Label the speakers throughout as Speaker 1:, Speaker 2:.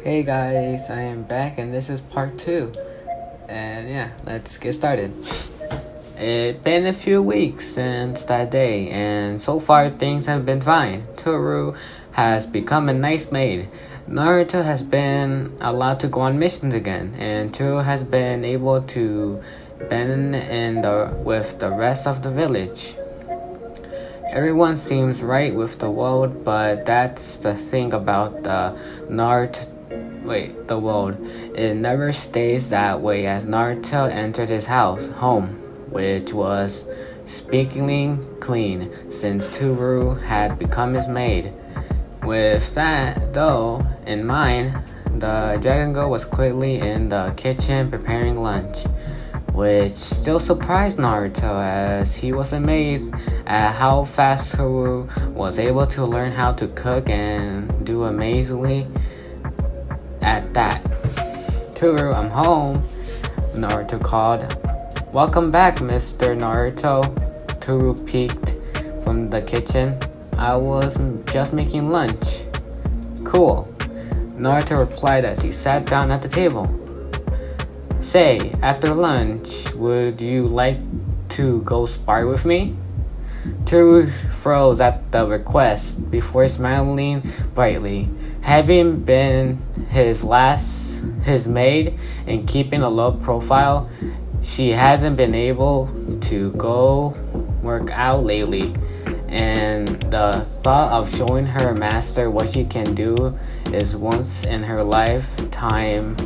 Speaker 1: Hey guys, I am back and this is part 2. And yeah, let's get started. It's been a few weeks since that day, and so far things have been fine. Toru has become a nice maid. Naruto has been allowed to go on missions again, and Toru has been able to bend with the rest of the village. Everyone seems right with the world, but that's the thing about the world. It never stays that way as Naruto entered his home, which was speakingly clean since Toru had become his maid. With that, though, in mind, the Dragon Girl was clearly in the kitchen preparing lunch, which still surprised Naruto as he was amazed at how fast Toru was able to learn how to cook and do amazingly at that. "Toru, I'm home," Naruto called. "Welcome back, Mr. Naruto." Toru peeked from the kitchen. "I was just making lunch." "Cool," Naruto replied as he sat down at the table. "Say, after lunch, would you like to go spar with me?" Toru froze at the request before smiling brightly. Having been his maid and keeping a low profile, she hasn't been able to go work out lately, and the thought of showing her master what she can do is once in her lifetime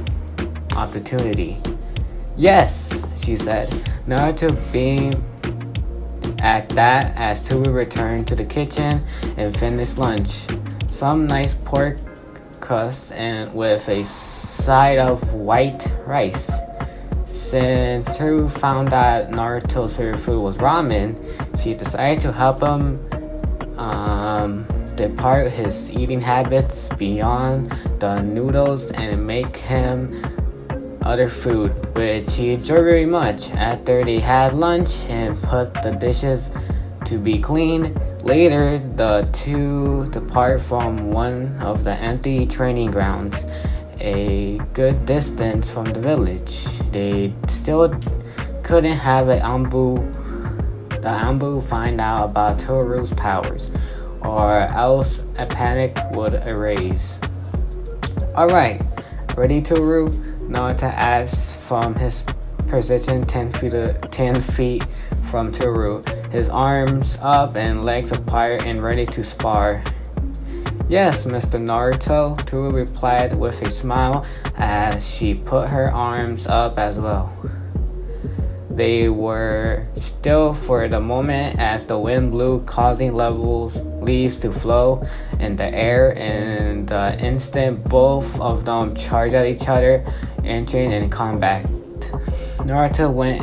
Speaker 1: opportunity. "Yes," she said, Naruto being at that as Toru returned to the kitchen and finished lunch. Some nice pork crust and with a side of white rice. Since Toru found that Naruto's favorite food was ramen, she decided to help him depart his eating habits beyond the noodles and make him other food, which he enjoyed very much. After they had lunch and put the dishes to be cleaned, later the two depart from one of the empty training grounds, a good distance from the village. They still couldn't have the Ambu find out about Toru's powers, or else a panic would arise. "Alright, ready, Toru?" Naruto asked from his position 10 feet from Toru, his arms up and legs apart and ready to spar. "Yes, Mr. Naruto," Toru replied with a smile as she put her arms up as well. They were still for the moment as the wind blew, causing leaves to flow in the air, and the instant both of them charged at each other, entering in combat. Naruto went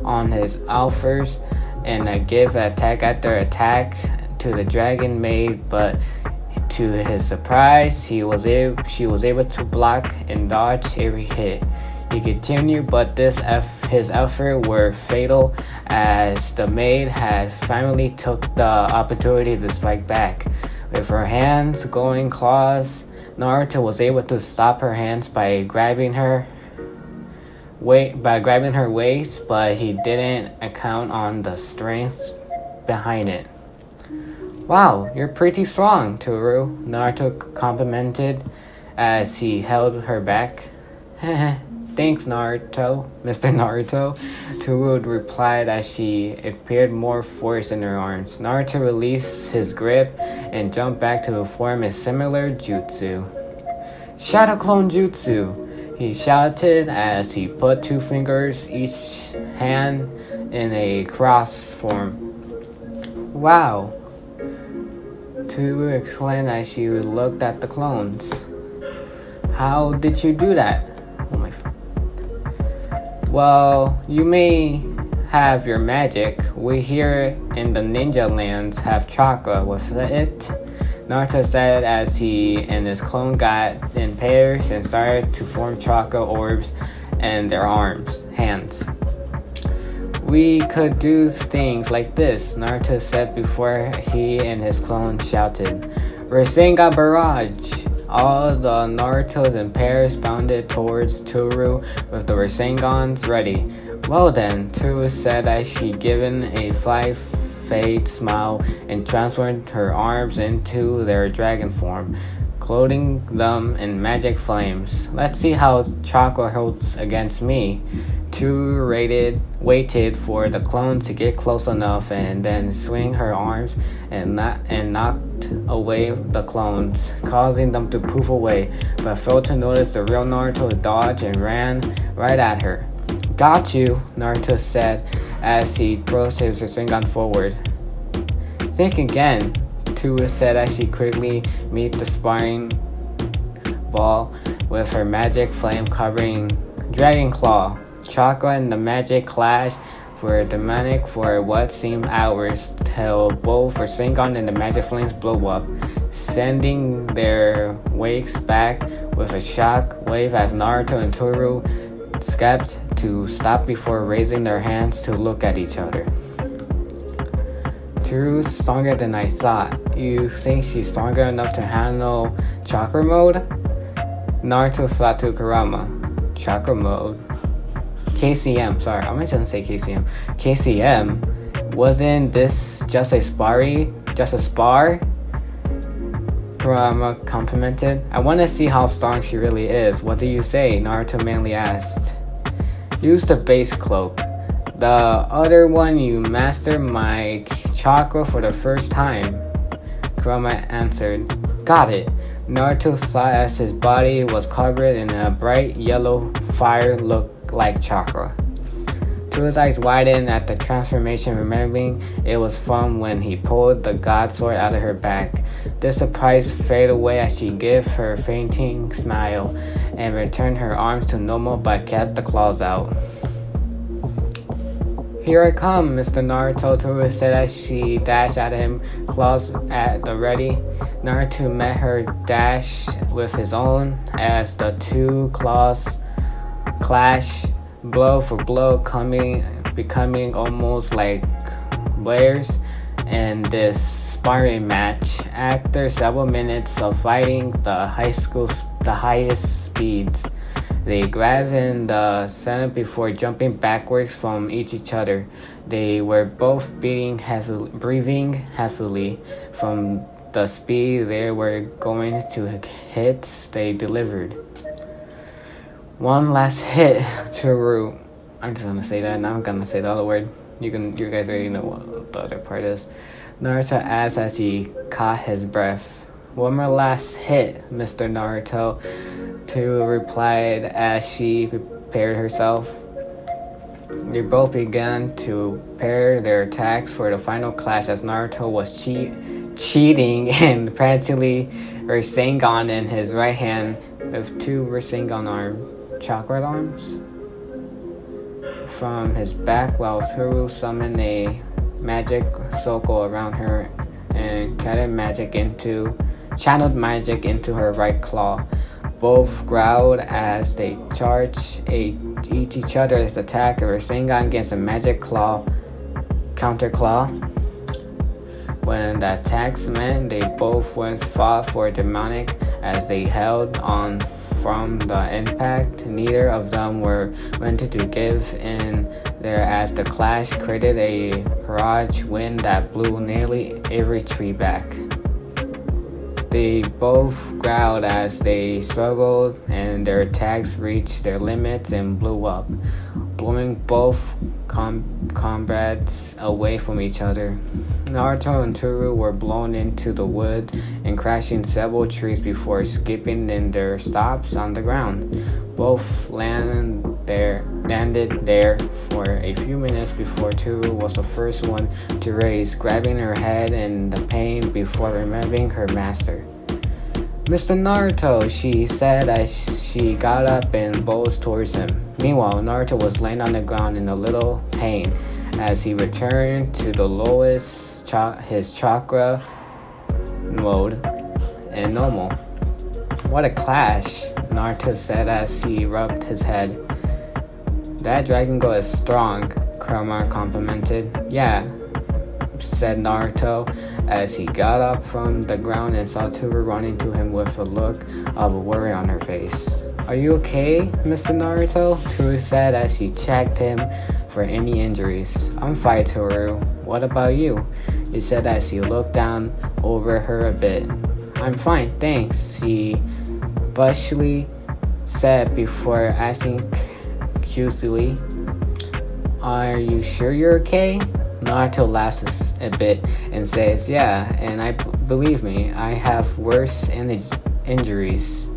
Speaker 1: on his offers and gave attack after attack to the Dragon Maid, but to his surprise, she was able to block and dodge every hit. He continued, but his efforts were fatal as the maid had finally took the opportunity to strike back. With her hands glowing claws, Naruto was able to stop her hands by grabbing her waist, but he didn't account on the strength behind it. "Wow, you're pretty strong, Toru," Naruto complimented as he held her back. "Thanks, Naruto, Mr. Naruto," Toru replied as she appeared more force in her arms. Naruto released his grip and jumped back to perform a similar jutsu. "Shadow Clone Jutsu," he shouted as he put 2 fingers each hand in a cross form. "Wow," Toru exclaimed as she looked at the clones. "How did you do that?" "Well, you may have your magic. We here in the ninja lands have chakra with it," Naruto said as he and his clone got in pairs and started to form chakra orbs in their hands. "We could do things like this," Naruto said before he and his clone shouted, "Rasengan Barrage!" All the Narutos in pairs bounded towards Toru with the Rasengans ready. Well then, Toru said as she given a fade smile and transformed her arms into their dragon form, clothing them in magic flames. Let's see how chakra holds against me. Toru waited for the clones to get close enough and then swing her arms and knocked away the clones, causing them to poof away, but failed to notice the real Naruto dodged and ran right at her. Got you, Naruto said as he throws his Rasengan forward. Think again, Toru said as she quickly met the sparring ball with her magic flame covering Dragon Claw. Chakra and the magic clash were demonic for what seemed hours till both Rasengan and the magic flames blew up, sending their wakes back with a shock wave as Naruto and Toru stepped to stop before raising their hands to look at each other. Toru's stronger than I thought. You think she's stronger enough to handle chakra mode? Naruto thought to Kurama. Chakra mode? KCM, sorry, I meant to say KCM. KCM? Wasn't this just a spar? Kurama complimented. I want to see how strong she really is. What do you say? Naruto mainly asked. Use the base cloak. The other one you mastered my chakra for the first time. Kurama answered. Got it. Naruto saw as his body was covered in a bright yellow fire looked like chakra. Toru's eyes widened at the transformation, remembering it was from when he pulled the god sword out of her back. This surprise faded away as she gave her fainting smile and returned her arms to normal but kept the claws out. Here I come, Mr. Naruto, Toru said as she dashed at him, claws at the ready. Naruto met her dash with his own as the two claws clash, blow for blow, becoming almost like bears in this sparring match. After several minutes of fighting the highest speeds, they grabbed in the center before jumping backwards from each other. They were both breathing heavily from the speed they were going to hits they delivered. One last hit, Toru. I'm just gonna say that, and I'm gonna say the other word. You guys already know what the other part is. Naruto asked as he caught his breath. One more last hit, Mr. Naruto, Toru replied as she prepared herself. They both began to pair their attacks for the final clash as Naruto was cheating and practically Rasengan in his right hand with two Rasengan chakra arms from his back, while Toru summoned a magic circle around her and channeled magic into her right claw. Both growled as they charged each other's attack. A Rasengan against a magic claw, counter claw. When the attacks met, they both once fought for demonic as they held on from the impact. Neither of them were ready to give in there as the clash created a barrage wind that blew nearly every tree back. They both growled as they struggled and their attacks reached their limits and blew up, blowing both comrades away from each other. Naruto and Toru were blown into the wood and crashing several trees before skipping in their stops on the ground. Both landed there for a few minutes before Toru was the first one to raise, grabbing her head in the pain before remembering her master. Mr. Naruto, she said as she got up and bowled towards him. Meanwhile, Naruto was laying on the ground in a little pain as he returned to the lowest his chakra mode and normal. What a clash, Naruto said as he rubbed his head. That dragon girl is strong, Kurama complimented. Yeah, said Naruto as he got up from the ground and saw Toru running to him with a look of worry on her face. Are you okay, Mr. Naruto? Toru said as she checked him for any injuries. I'm fine, Toru. What about you? He said as he looked down over her a bit. I'm fine, thanks, he bushily said before asking cutely, are you sure you're okay? Naruto laughs a bit and says, yeah, and believe me, I have worse injuries.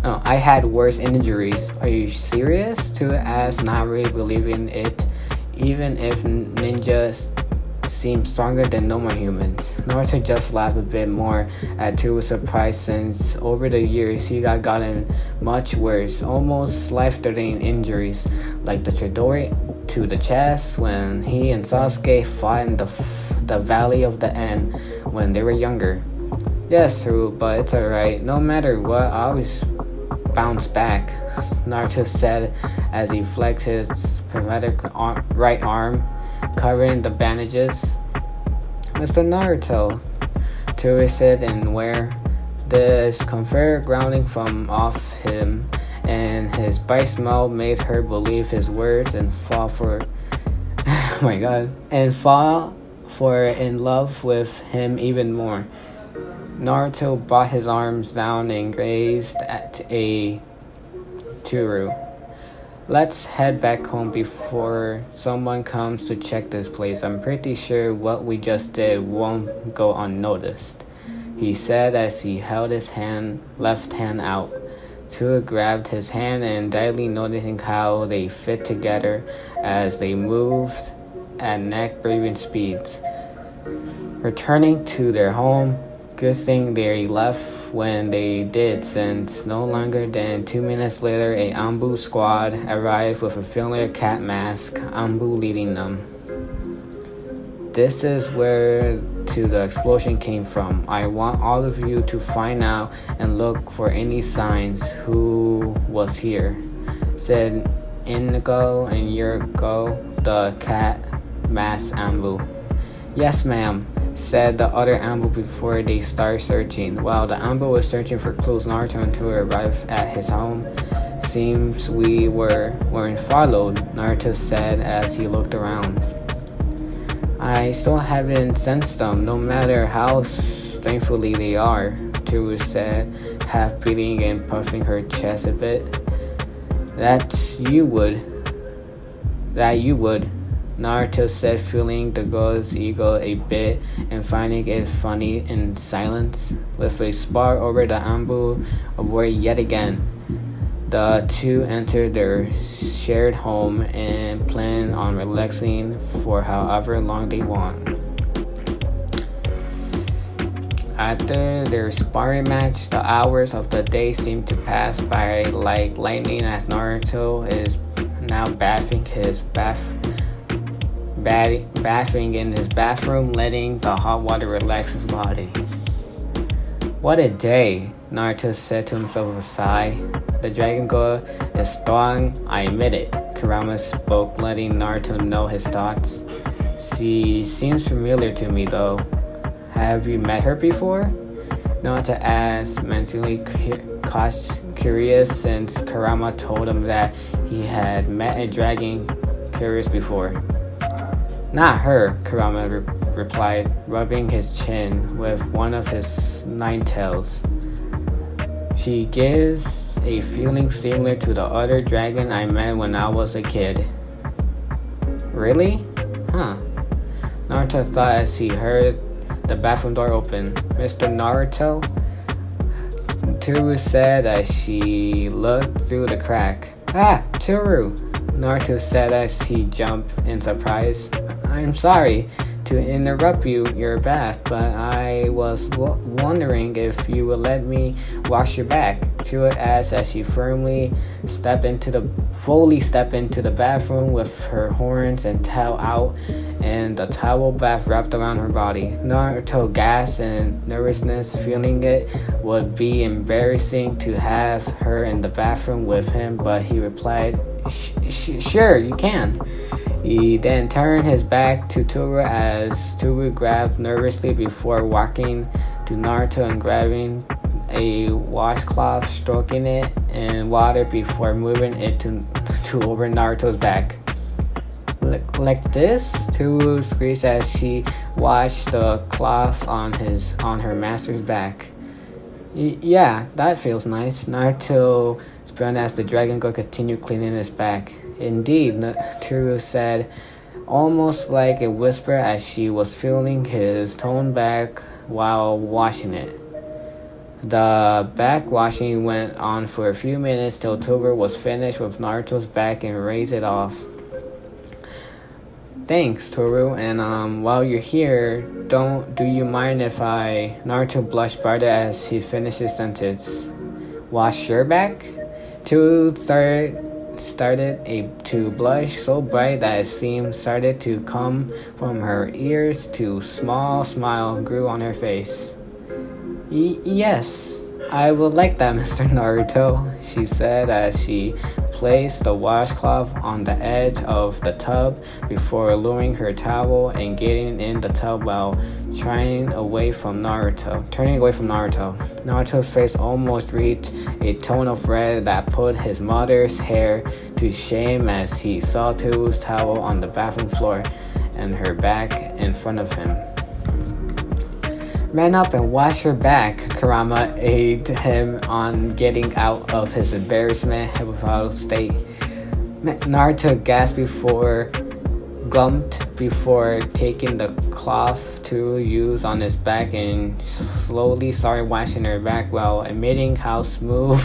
Speaker 1: Oh, I had worse injuries. Are you serious? Toru asked, not really believing it, even if ninjas seem stronger than normal humans. Naruto just laughed a bit more at Toru's surprise since over the years he had gotten much worse, almost life-threatening injuries like the Chidori to the chest when he and Sasuke fought in the Valley of the End when they were younger. Yes, Toru, but it's alright. No matter what, I always bounce back, Naruto said as he flexed his pathetic right arm, covering the bandages. Mr. Naruto, Toru said, and where the discomfort grounding from off him and his bright smile made her believe his words and fall for oh my god, and fall for in love with him even more. Naruto brought his arms down and gazed at Toru. Let's head back home before someone comes to check this place. I'm pretty sure what we just did won't go unnoticed, he said as he held his left hand out. Toru grabbed his hand and daily noticing how they fit together as they moved at neck-breathing speeds. Returning to their home, good thing they left when they did, since no longer than 2 minutes later a Anbu squad arrived with a familiar cat mask, Anbu leading them. This is where the explosion came from. I want all of you to find out and look for any signs who was here, said Inigo and Yuriko, the cat mask Anbu. Yes, ma'am, said the other Anbu before they started searching. While the Anbu was searching for clues, Naruto and Toru arrived at his home. Seems we weren't followed, Naruto said as he looked around. I still haven't sensed them, no matter how thankfully they are, Toru said, half beating and puffing her chest a bit. That you would, Naruto said, feeling the girl's ego a bit and finding it funny in silence. With a spark over the Anbu avoid yet again, the two entered their shared home and planned on relaxing for however long they want. After their sparring match, the hours of the day seemed to pass by like lightning as Naruto is now bathing in his bathroom, letting the hot water relax his body. What a day, Naruto said to himself with a sigh. The dragon girl is strong, I admit it, Kurama spoke, letting Naruto know his thoughts. She seems familiar to me though. Have you met her before? Naruto asked, mentally curious since Kurama told him that he had met a dragon curious before. Not her, Kurama replied, rubbing his chin with one of his 9 tails. She gives a feeling similar to the other dragon I met when I was a kid. Really? Huh. Naruto thought as he heard the bathroom door open. Mr. Naruto? Toru said as she looked through the crack. Ah, Toru! Naruto said as he jumped in surprise. I'm sorry to interrupt your bath, but I was wondering if you would let me wash your back. Toru asked as she fully stepped into the bathroom with her horns and tail out and the towel bath wrapped around her body. Naruto gasped in nervousness, feeling it would be embarrassing to have her in the bathroom with him, but he replied, sure, you can. He then turned his back to Toru as Toru grabbed nervously before walking to Naruto and grabbing a washcloth, stroking it in water before moving it to over Naruto's back. Like this, Toru screeched as she watched the cloth on her master's back. Yeah, that feels nice. Naruto spun as the dragon god continued cleaning his back. Indeed, Toru said, almost like a whisper as she was feeling his toned back while washing it. The back washing went on for a few minutes till Toru was finished with Naruto's back and raised it off. Thanks, Toru, and while you're here, do you mind if Naruto blushed brighter as he finished his sentence. Wash your back? Toru started to blush so bright that it started to come from her ears to small smile grew on her face. Yes, I would like that, Mr. Naruto, she said as she placed the washcloth on the edge of the tub before lowering her towel and getting in the tub while turning away from Naruto. Naruto's face almost reached a tone of red that put his mother's hair to shame as he saw Toru's towel on the bathroom floor and her back in front of him. Man up and wash your back, Kurama aided him on getting out of his embarrassment hypothetical state. Naruto gasped before taking the cloth to use on his back and slowly started washing her back while admitting how smooth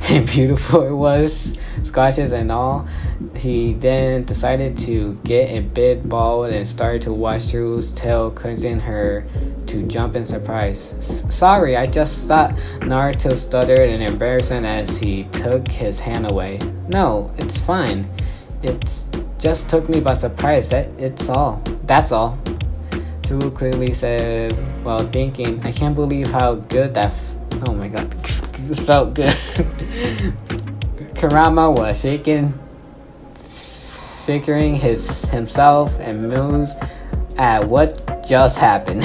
Speaker 1: and beautiful it was, scratches and all. He then decided to get a bit bald and started to wash Toru's tail, causing her to jump in surprise. Sorry, I just thought, Naruto stuttered in embarrassment as he took his hand away. No, it's fine. It's just took me by surprise. That's all. Toru quickly said while thinking, I can't believe how good that oh my god, it felt good. Kurama was shaking himself and moves at what just happened.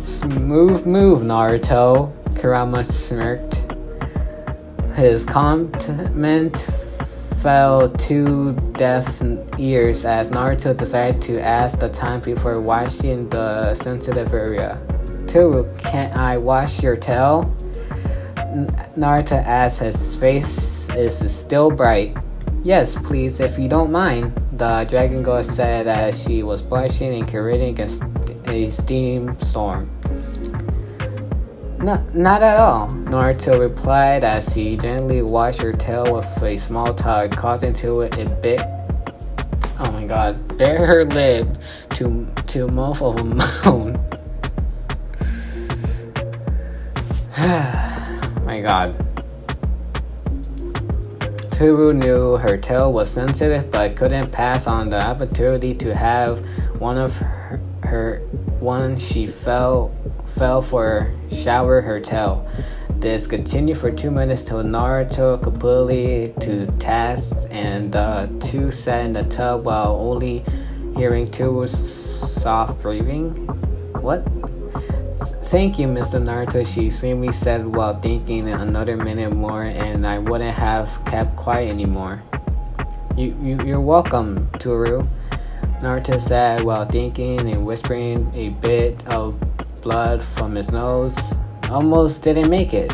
Speaker 1: Smooth move, Naruto, Kurama smirked. His compliment fell to deaf ears as Naruto decided to ask the time before washing the sensitive area. Toru, can't I wash your tail? Naruto asked, his face is still bright. Yes, please, if you don't mind, the dragon god said as she was blushing and creating against a steam storm. Not at all, Naruto replied as he gently washed her tail with a small tug, causing to it a bit. Oh my god, bare her lip to muff of a moan. My god. Toru knew her tail was sensitive but couldn't pass on the opportunity to have one she fell for shower her tail. This continued for 2 minutes till Naruto completely to task and the two sat in the tub while only hearing Toru's soft breathing. What? Thank you, Mr. Naruto, she sweetly said while thinking another minute more and I wouldn't have kept quiet anymore. You're welcome, Toru, Naruto said while thinking and whispering a bit of blood from his nose. Almost didn't make it.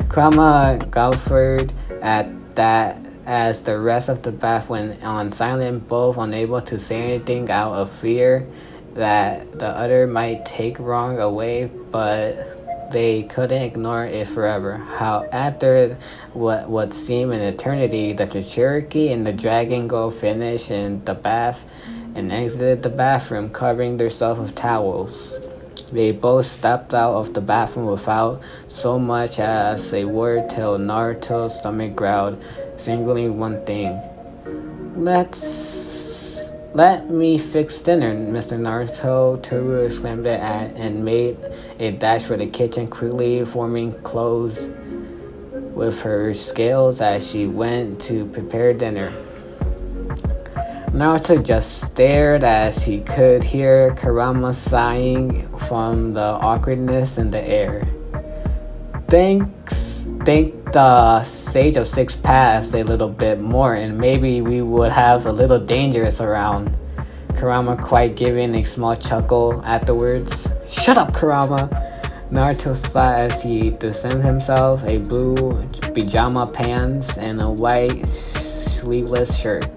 Speaker 1: Kurama guffawed at that as the rest of the bath went on silent, both unable to say anything out of fear that the other might take wrong away, but they couldn't ignore it forever. How after what would seem an eternity, the Cherokee and the dragon go finished in the bath and exited the bathroom, covering themselves with towels. They both stepped out of the bathroom without so much as a word till Naruto's stomach growled, singling one thing. Let me fix dinner, Mr. Naruto, Toru exclaimed at and made a dash for the kitchen, quickly forming clothes with her scales as she went to prepare dinner. Naruto just stared as he could hear Kurama sighing from the awkwardness in the air. Thank the Sage of Six Paths a little bit more, and maybe we would have a little dangerous around. Kurama quite giving a small chuckle at the words. Shut up, Kurama! Naruto thought as he donned himself a blue pajama pants and a white sleeveless shirt.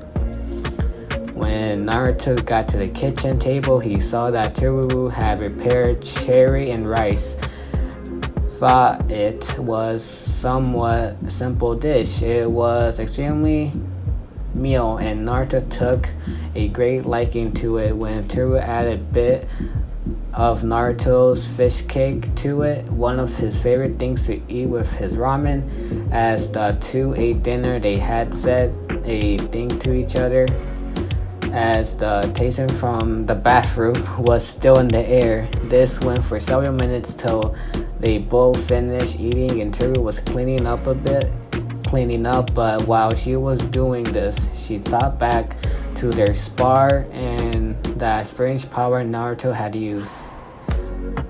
Speaker 1: When Naruto got to the kitchen table, he saw that Toru had prepared cherry and rice. Thought it was somewhat simple dish. It was extremely meal, and Naruto took a great liking to it. When Toru added a bit of Naruto's fish cake to it, one of his favorite things to eat with his ramen. As the two ate dinner, they had said a thing to each other. As the tasting from the bathroom was still in the air. This went for several minutes till they both finished eating and Toru was cleaning up, but while she was doing this, she thought back to their spar and that strange power Naruto had used.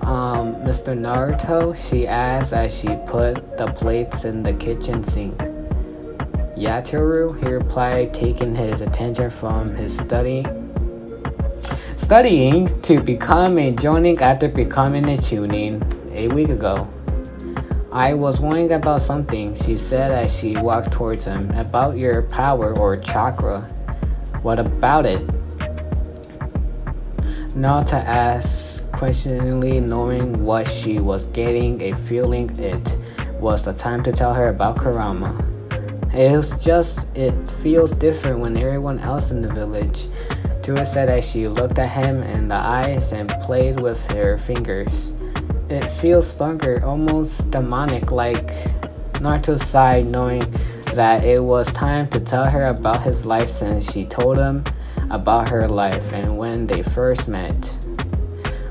Speaker 1: Mr. Naruto, she asked as she put the plates in the kitchen sink. Yeah, Toru, he replied, taking his attention from his studying to become a joining after becoming a tuning a week ago. I was wondering about something, she said as she walked towards him. About your power or chakra. What about it? Naruto asked questioningly, knowing what she was getting, a feeling it was the time to tell her about Kurama. It feels different when everyone else in the village. Toru said as she looked at him in the eyes and played with her fingers. It feels stronger, almost demonic, like. Naruto sighed, knowing that it was time to tell her about his life since she told him about her life and when they first met.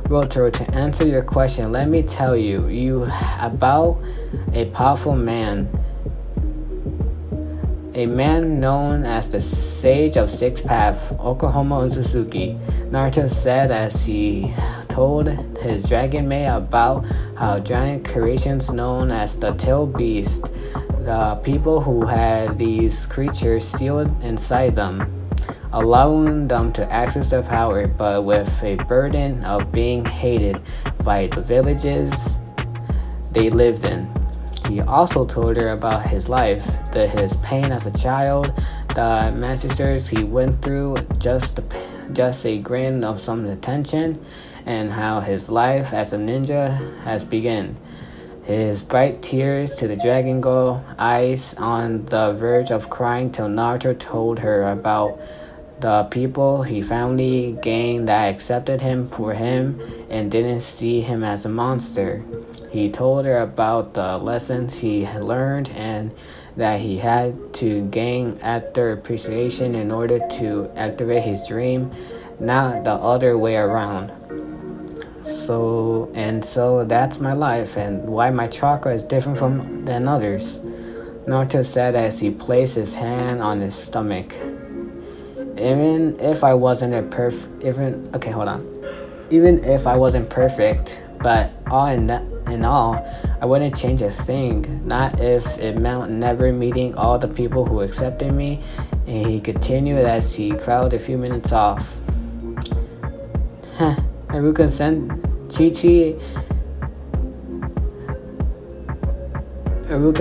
Speaker 1: Rotaro, to answer your question, let me tell you about a powerful man. A man known as the Sage of Six Paths, Okahama Uzusugi, Naruto said as he told his dragon mate about how giant creations known as the Tailed Beast, the people who had these creatures sealed inside them, allowing them to access their power, but with a burden of being hated by the villages they lived in. He also told her about his life, his pain as a child, the massacres he went through, just a grain of some attention, and how his life as a ninja has begun. His bright tears to the dragon girl, eyes on the verge of crying till Naruto told her about the people he finally gained that accepted him for him and didn't see him as a monster. He told her about the lessons he had learned and that he had to gain after appreciation in order to activate his dream, not the other way around. So that's my life and why my chakra is different than others, Naruto said as he placed his hand on his stomach. Even if I wasn't perfect, but all in all, I wouldn't change a thing. Not if it meant never meeting all the people who accepted me. And he continued as he crowded a few minutes off. Iruka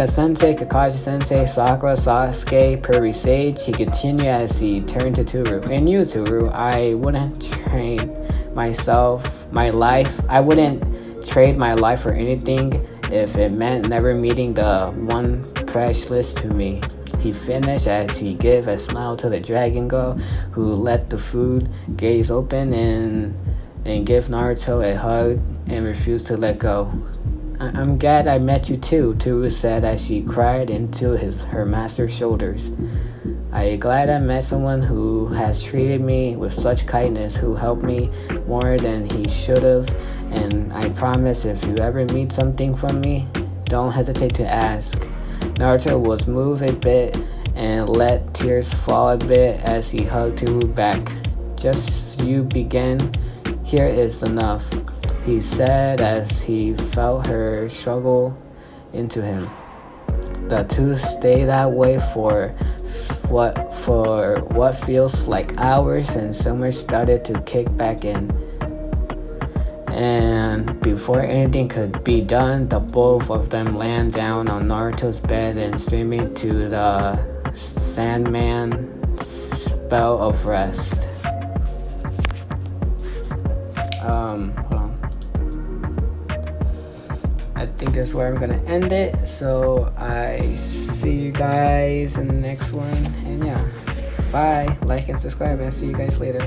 Speaker 1: Sensei, Kakashi Sensei, Sakura, Sasuke, Puri Sage. He continued as he turned to Toru. And you, Toru, I wouldn't trade my life for anything if it meant never meeting the one precious to me. He finished as he gave a smile to the dragon girl, who let the food gaze open and give Naruto a hug and refused to let go. I'm glad I met you too, Toru said as she cried into her master's shoulders. I'm glad I met someone who has treated me with such kindness, who helped me more than he should have, and I promise if you ever need something from me, don't hesitate to ask. Naruto was moved a bit and let tears fall a bit as he hugged Toru back. "Just you begin. Here is enough," he said as he felt her struggle into him. The two stay that way for what feels like hours, and summer started to kick back in. And before anything could be done, the both of them land down on Naruto's bed and streaming to the Sandman's spell of rest. Hold on. I think this is where I'm gonna end it. So I see you guys in the next one. And yeah, bye. Like and subscribe, and see you guys later.